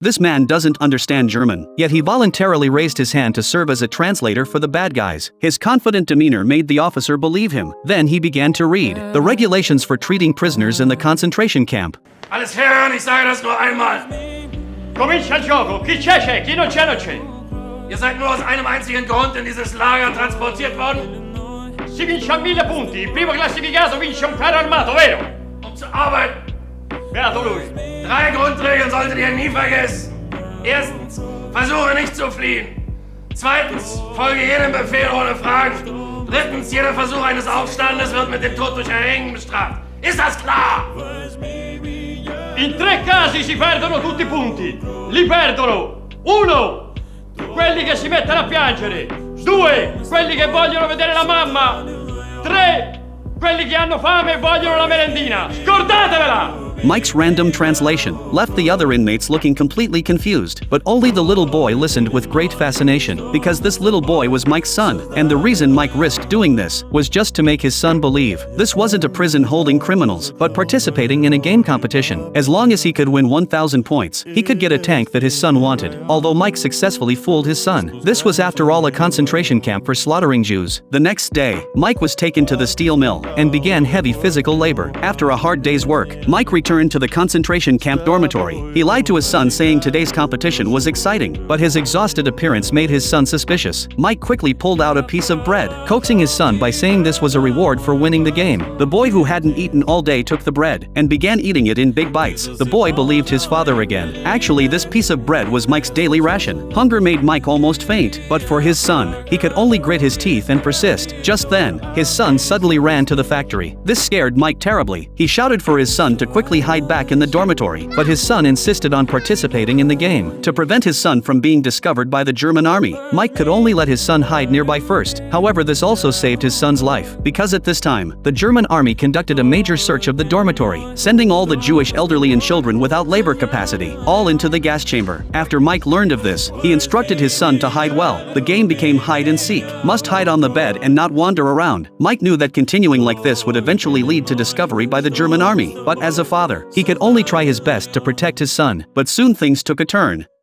This man doesn't understand German, yet he voluntarily raised his hand to serve as a translator for the bad guys. His confident demeanor made the officer believe him. Then he began to read the regulations for treating prisoners in the concentration camp. Alles hören, ich sage das nur einmal. Comincia il gioco, chi c'è, chi non c'è non c'è. Ihr seid nur aus einem einzigen Grund in dieses Lager transportiert worden? Si vince a 1000 punti, il primo classificato vince un carro armato, vero? Um zu arbeiten. Beato lui. 3 Grundregeln solltet ihr nie vergessen. Erstens, versuche nicht zu fliehen. Zweitens, folge jedem Befehl ohne Fragen. Drittens, jeder Versuch eines Aufstandes wird mit dem Tod durch Erhängen bestraft. Ist das klar? In 3 casi si perdono tutti i punti. Li perdono. 1. Quelli che si mettono a piangere. 2. Quelli che vogliono vedere la mamma. 3. Quelli che hanno fame e vogliono la merendina. Scordatevela! Mike's random translation left the other inmates looking completely confused, but only the little boy listened with great fascination, because this little boy was Mike's son, and the reason Mike risked doing this was just to make his son believe this wasn't a prison holding criminals, but participating in a game competition. As long as he could win 1,000 points, he could get a tank that his son wanted, although Mike successfully fooled his son. This was after all a concentration camp for slaughtering Jews. The next day, Mike was taken to the steel mill and began heavy physical labor. After a hard day's work, Mike returned to the concentration camp dormitory. He lied to his son saying today's competition was exciting, but his exhausted appearance made his son suspicious. Mike quickly pulled out a piece of bread, coaxing his son by saying this was a reward for winning the game. The boy who hadn't eaten all day took the bread and began eating it in big bites. The boy believed his father again. Actually, this piece of bread was Mike's daily ration. Hunger made Mike almost faint, but for his son, he could only grit his teeth and persist. Just then, his son suddenly ran to the factory. This scared Mike terribly. He shouted for his son to quickly hide back in the dormitory, but his son insisted on participating in the game. To prevent his son from being discovered by the German army, Mike could only let his son hide nearby first. However, this also saved his son's life, because at this time, the German army conducted a major search of the dormitory, sending all the Jewish elderly and children without labor capacity, all into the gas chamber. After Mike learned of this, he instructed his son to hide well. The game became hide and seek. Must hide on the bed and not wander around. Mike knew that continuing like this would eventually lead to discovery by the German army, but as a father, he could only try his best to protect his son. But soon things took a turn.